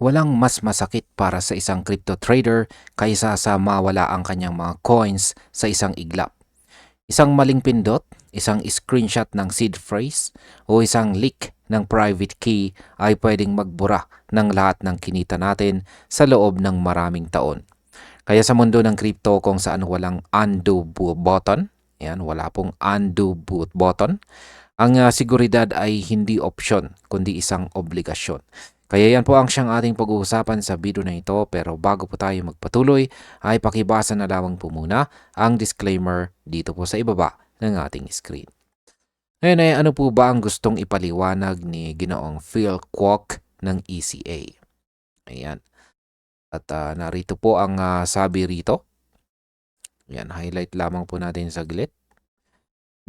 Walang mas masakit para sa isang crypto trader kaysa sa mawala ang kanyang mga coins sa isang iglap. Isang maling pindot, isang screenshot ng seed phrase, o isang leak ng private key ay pwedeng magbura ng lahat ng kinita natin sa loob ng maraming taon. Kaya sa mundo ng crypto kung saan walang button, yan, wala pong undo boot button, ang seguridad ay hindi opsyon, kundi isang obligasyon. Kaya yan po ang siyang ating pag-uusapan sa video na ito, pero bago po tayo magpatuloy, ay pakibasa na lamang po muna ang disclaimer dito po sa ibaba ng ating screen. Ngayon ay ano po ba ang gustong ipaliwanag ni Ginoong Phil Kwok ng ECA? Ayan. At narito po ang sabi rito. Ayan, highlight lamang po natin saglit.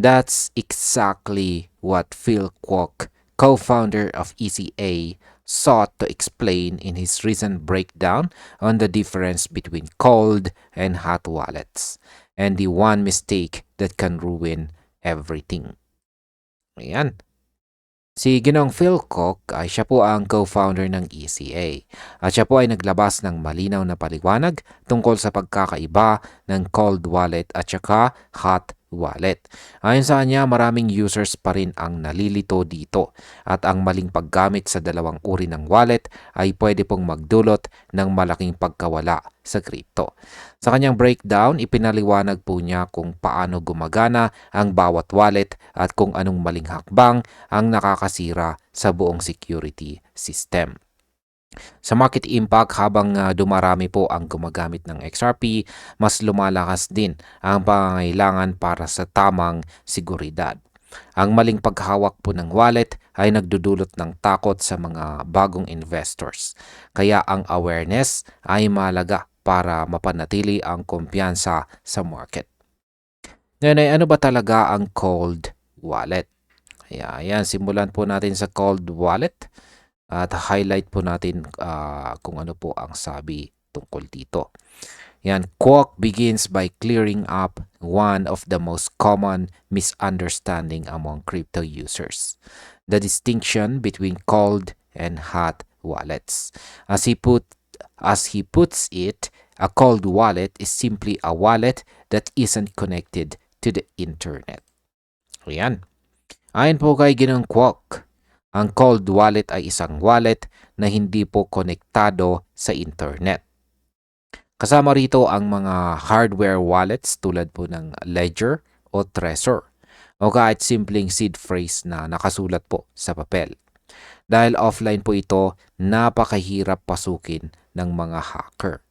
That's exactly what Phil Kwok, co-founder of ECA, sought to explain in his recent breakdown on the difference between cold and hot wallets and the one mistake that can ruin everything. Ayan. Si Ginoong Phil Kwok ay siya po ang co-founder ng ECA at siya po ay naglabas ng malinaw na paliwanag tungkol sa pagkakaiba ng cold wallet at saka hot wallet. Ayon sa kanya, maraming users pa rin ang nalilito dito at ang maling paggamit sa dalawang uri ng wallet ay pwede pong magdulot ng malaking pagkawala sa crypto. Sa kanyang breakdown, ipinaliwanag po niya kung paano gumagana ang bawat wallet at kung anong maling hakbang ang nakakasira sa buong security system. Sa market impact, habang dumarami po ang gumagamit ng XRP, mas lumalakas din ang pangangailangan para sa tamang seguridad. Ang maling paghawak po ng wallet ay nagdudulot ng takot sa mga bagong investors. Kaya ang awareness ay mahalaga para mapanatili ang kumpiyansa sa market. Ngayon ay ano ba talaga ang cold wallet? Ayan, simulan po natin sa cold wallet. At highlight po natin kung ano po ang sabi tungkol dito. Yan, Kwok begins by clearing up one of the most common misunderstanding among crypto users, the distinction between cold and hot wallets. As he puts it, a cold wallet is simply a wallet that isn't connected to the internet. Ayan. Ayon po kay Ginoong Kwok, ang cold wallet ay isang wallet na hindi po konektado sa internet. Kasama rito ang mga hardware wallets tulad po ng Ledger o Trezor o kahit simpleng seed phrase na nakasulat po sa papel. Dahil offline po ito, napakahirap pasukin ng mga hacker.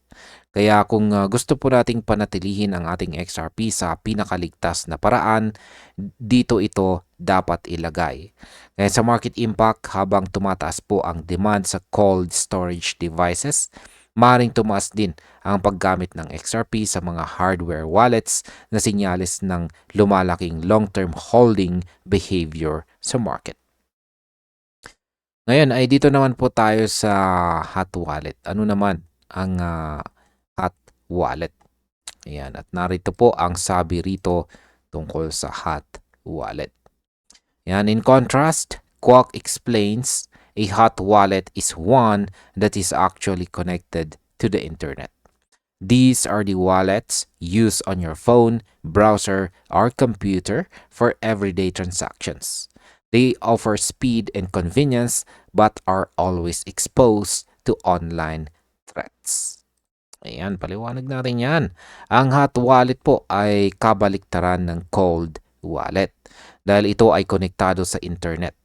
Kaya kung gusto po nating panatilihin ang ating XRP sa pinakaligtas na paraan, dito ito dapat ilagay. Kaya sa market impact, habang tumataas po ang demand sa cold storage devices, maring tumaas din ang paggamit ng XRP sa mga hardware wallets na sinyalis ng lumalaking long-term holding behavior sa market. Ngayon ay dito naman po tayo sa hot wallet. Ano naman ang hot wallet? Ayan, at narito po ang sabi rito tungkol sa hot wallet. Ayan, in contrast, Kwok explains a hot wallet is one that is actually connected to the internet. These are the wallets used on your phone, browser, or computer for everyday transactions. They offer speed and convenience but are always exposed to online threats. Ayan, paliwanag natin yan. Ang hot wallet po ay kabaliktaran ng cold wallet dahil ito ay konektado sa internet.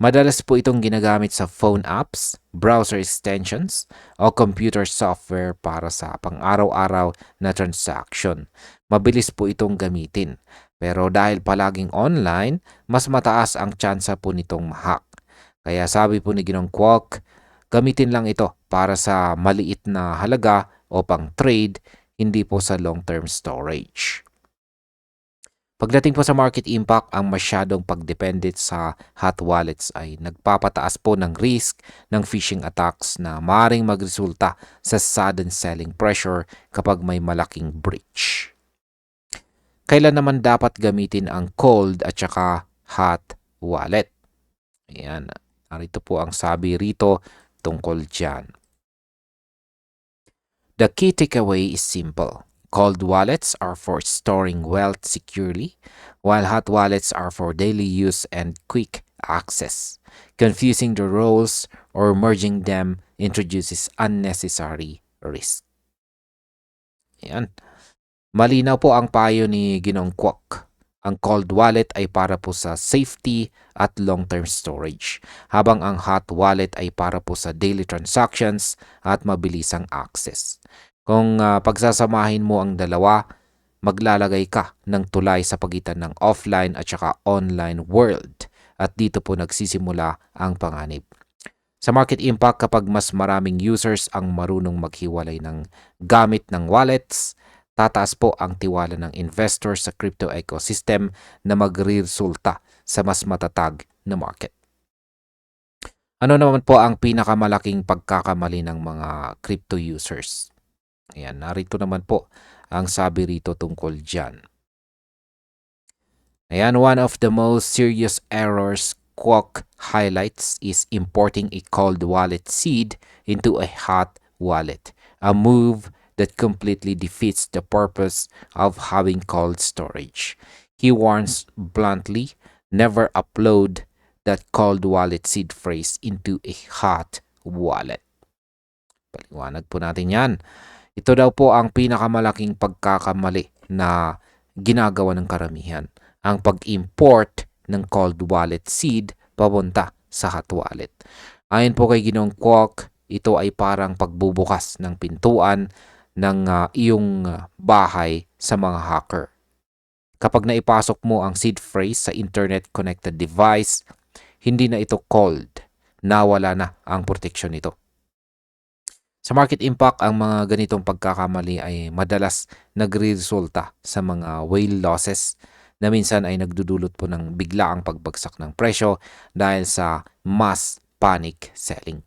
Madalas po itong ginagamit sa phone apps, browser extensions, o computer software para sa pang-araw-araw na transaction. Mabilis po itong gamitin. Pero dahil palaging online, mas mataas ang tsansa po nitong ma-hack. Kaya sabi po ni Ginoong Kwok, gamitin lang ito para sa maliit na halaga o pang trade, hindi po sa long-term storage. Pagdating po sa market impact, ang masyadong pagdepende sa hot wallets ay nagpapataas po ng risk ng phishing attacks na maaaring magresulta sa sudden selling pressure kapag may malaking breach. Kailan naman dapat gamitin ang cold at saka hot wallet? Ayan, narito po ang sabi rito tungkol dyan. The key takeaway is simple. Cold wallets are for storing wealth securely, while hot wallets are for daily use and quick access. Confusing the roles or merging them introduces unnecessary risk. Yan. Malinaw po ang payo ni Ginong Kwok. Ang cold wallet ay para po sa safety at long-term storage, habang ang hot wallet ay para po sa daily transactions at mabilisang access. Kung pagsasamahin mo ang dalawa, maglalagay ka ng tulay sa pagitan ng offline at saka online world. At dito po nagsisimula ang panganib. Sa market impact, kapag mas maraming users ang marunong maghiwalay ng gamit ng wallets, tataas po ang tiwala ng investors sa crypto ecosystem na magresulta sa mas matatag na market. Ano naman po ang pinakamalaking pagkakamali ng mga crypto users? Ayan, narito naman po ang sabi rito tungkol dyan. Ayan, one of the most serious errors Kwok highlights is importing a cold wallet seed into a hot wallet, a move that completely defeats the purpose of having cold storage. He warns bluntly, never upload that cold wallet seed phrase into a hot wallet. Paliwanag po natin yan. Ito daw po ang pinakamalaking pagkakamali na ginagawa ng karamihan. Ang pag-import ng cold wallet seed papunta sa hot wallet. Ayon po kay Ginong Kwok, ito ay parang pagbubukas ng pintuan ng iyong bahay sa mga hacker. Kapag naipasok mo ang seed phrase sa internet-connected device, hindi na ito cold. Nawala na ang proteksyon nito. Sa market impact, ang mga ganitong pagkakamali ay madalas nagre-resulta sa mga whale losses na minsan ay nagdudulot po ng biglaang pagbagsak ng presyo dahil sa mass panic selling.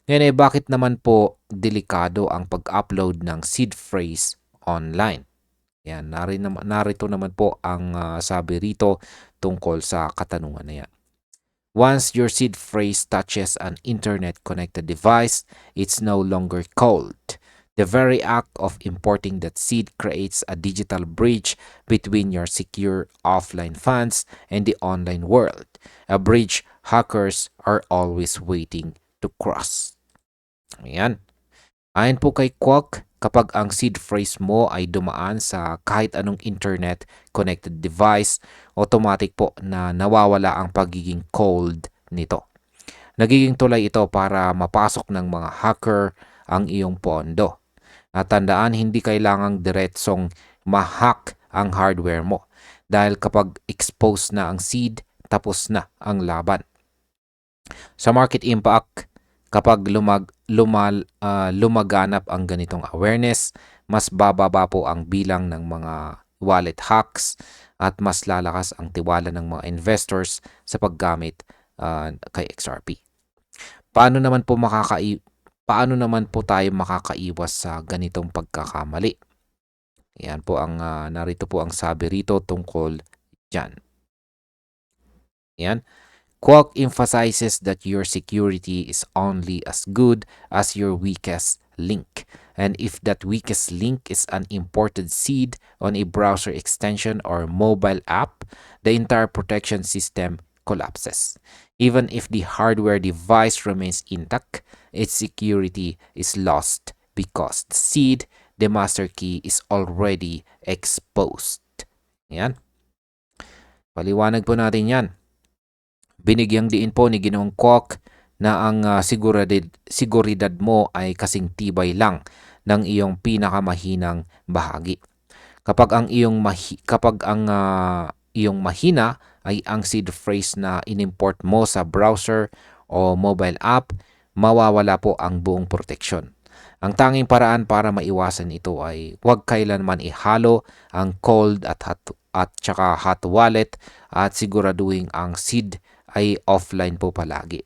Ngayon ay bakit naman po delikado ang pag-upload ng seed phrase online? Yan, narito naman po ang sabi rito tungkol sa katanungan na yan. Once your seed phrase touches an internet-connected device, it's no longer cold. The very act of importing that seed creates a digital bridge between your secure offline funds and the online world, a bridge hackers are always waiting to cross. Ayan. Ayon po kay Kwok, kapag ang seed phrase mo ay dumaan sa kahit anong internet-connected device, automatic po na nawawala ang pagiging cold nito. Nagiging tulay ito para mapasok ng mga hacker ang iyong pondo. At tandaan, hindi kailangang diretsong ma-hack ang hardware mo. Dahil kapag exposed na ang seed, tapos na ang laban. Sa market impact, kapag lumaganap ang ganitong awareness, mas bababa po ang bilang ng mga wallet hacks at mas lalakas ang tiwala ng mga investors sa paggamit kay XRP. Paano naman po tayo makakaiwas sa ganitong pagkakamali? Yan po ang narito po ang sabi rito tungkol dyan. Yan. Kwok emphasizes that your security is only as good as your weakest link. And if that weakest link is an imported seed on a browser extension or mobile app, the entire protection system collapses. Even if the hardware device remains intact, its security is lost because the seed, the master key, is already exposed. Yan. Paliwanag po natin yan. Binigyang diin po ni Ginoong Kwok na ang siguridad mo ay kasing tibay lang ng iyong pinakamahinang bahagi. Kapag ang iyong mahina ay ang seed phrase na inimport mo sa browser o mobile app, mawawala po ang buong proteksyon. Ang tanging paraan para maiwasan ito ay huwag kailanman ihalo ang cold at saka hot wallet at siguraduhin ang seed ay offline po palagi.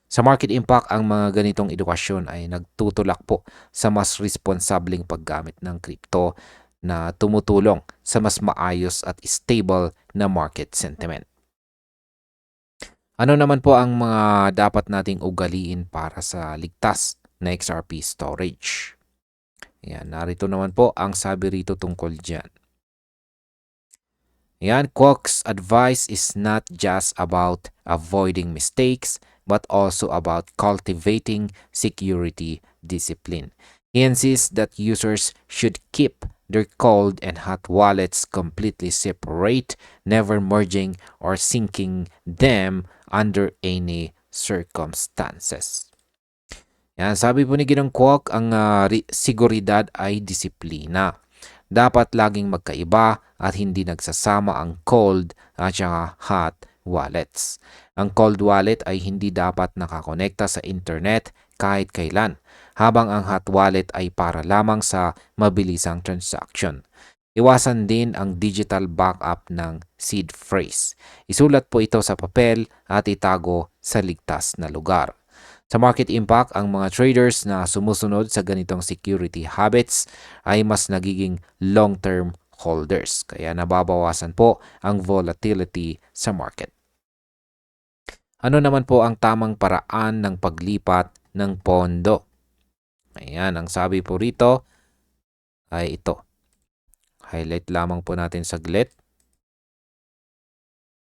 Sa market impact, ang mga ganitong edukasyon ay nagtutulak po sa mas responsableng paggamit ng crypto na tumutulong sa mas maayos at stable na market sentiment. Ano naman po ang mga dapat nating ugaliin para sa ligtas na XRP storage? Ayan, narito naman po ang sabi rito tungkol dyan. Ayan, Kwok's advice is not just about avoiding mistakes, but also about cultivating security discipline. He insists that users should keep their cold and hot wallets completely separate, never merging or syncing them under any circumstances. Yan, sabi po ni Ginong Kwok, ang seguridad ay disiplina. Dapat laging magkaiba at hindi nagsasama ang cold at saka hot wallets. Ang cold wallet ay hindi dapat nakakonekta sa internet kahit kailan, habang ang hot wallet ay para lamang sa mabilisang transaction. Iwasan din ang digital backup ng seed phrase. Isulat po ito sa papel at itago sa ligtas na lugar. Sa market impact, ang mga traders na sumusunod sa ganitong security habits ay mas nagiging long-term holders. Kaya nababawasan po ang volatility sa market. Ano naman po ang tamang paraan ng paglipat ng pondo? Ayan, ang sabi po rito ay ito. Highlight lamang po natin saglit.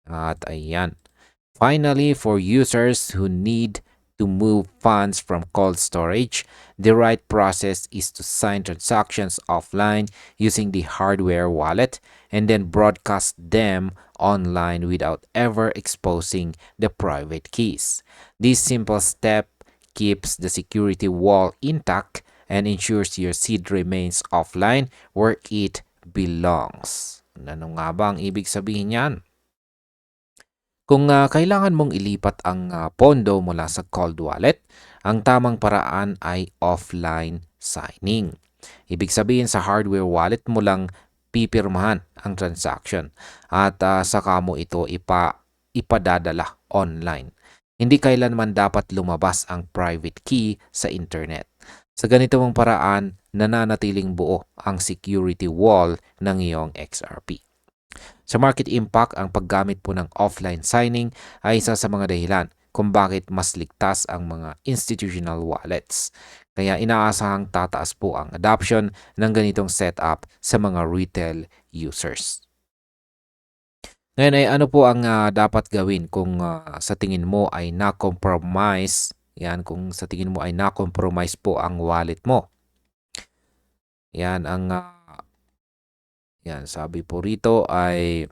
At ayan. Finally, for users who need to move funds from cold storage, the right process is to sign transactions offline using the hardware wallet and then broadcast them online without ever exposing the private keys. This simple step keeps the security wall intact and ensures your seed remains offline where it belongs. Ano nga ba ang ibig sabihin yan? Kung kailangan mong ilipat ang pondo mula sa cold wallet, ang tamang paraan ay offline signing. Ibig sabihin sa hardware wallet mo lang pipirmahan ang transaction at saka mo ito ipadadala online. Hindi kailanman dapat lumabas ang private key sa internet. Sa ganitong paraan, nananatiling buo ang security wall ng iyong XRP. Sa market impact, ang paggamit po ng offline signing ay isa sa mga dahilan kung bakit mas ligtas ang mga institutional wallets. Kaya inaasahang tataas po ang adoption ng ganitong setup sa mga retail users. Ngayon ay ano po ang dapat gawin kung sa tingin mo ay na-compromise, yan, kung sa tingin mo ay na-compromise po ang wallet mo. Yan ang yan, sabi po rito ay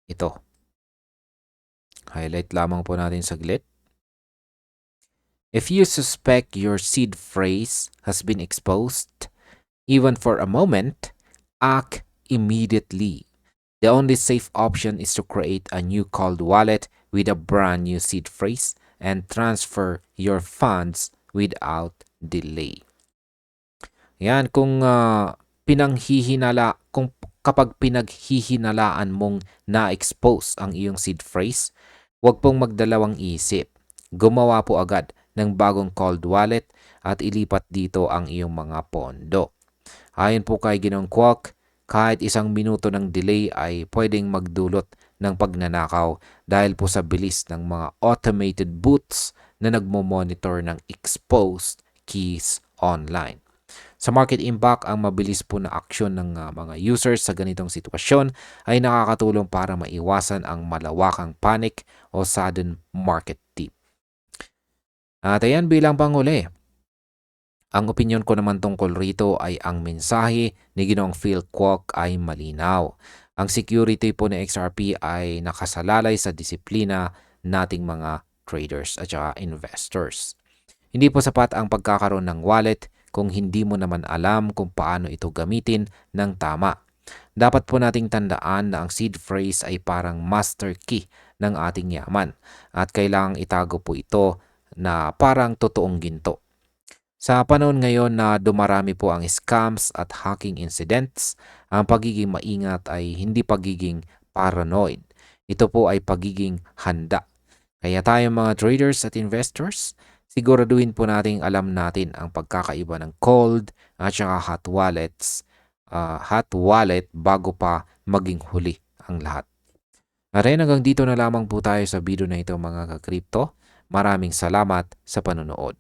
ito. Highlight lamang po natin saglit. If you suspect your seed phrase has been exposed, even for a moment, act immediately. The only safe option is to create a new cold wallet with a brand new seed phrase and transfer your funds without delay. Yan, kung kapag pinaghihinalaan mong na-expose ang iyong seed phrase, huwag pong magdalawang isip. Gumawa po agad ng bagong cold wallet at ilipat dito ang iyong mga pondo. Ayon po kay Ginong Kwok, kahit 1 minuto ng delay ay pwedeng magdulot ng pagnanakaw dahil po sa bilis ng mga automated bots na nagmo-monitor ng exposed keys online. Sa market impact, ang mabilis po na aksyon ng mga users sa ganitong sitwasyon ay nakakatulong para maiwasan ang malawakang panic o sudden market dip. At ayan, bilang panghuli, ang opinyon ko naman tungkol rito ay ang mensahe ni Ginoong Phil Kwok ay malinaw. Ang security po ng XRP ay nakasalalay sa disiplina nating mga traders at saka investors. Hindi po sapat ang pagkakaroon ng wallet kung hindi mo naman alam kung paano ito gamitin ng tama. Dapat po nating tandaan na ang seed phrase ay parang master key ng ating yaman at kailangang itago po ito na parang totoong ginto. Sa panahon ngayon na dumarami po ang scams at hacking incidents, ang pagiging maingat ay hindi pagiging paranoid. Ito po ay pagiging handa. Kaya tayo mga traders at investors, siguraduhin po nating alam natin ang pagkakaiba ng cold at saka hot wallet bago pa maging huli ang lahat. At hanggang dito na lamang po tayo sa video na ito mga ka-crypto. Maraming salamat sa panonood.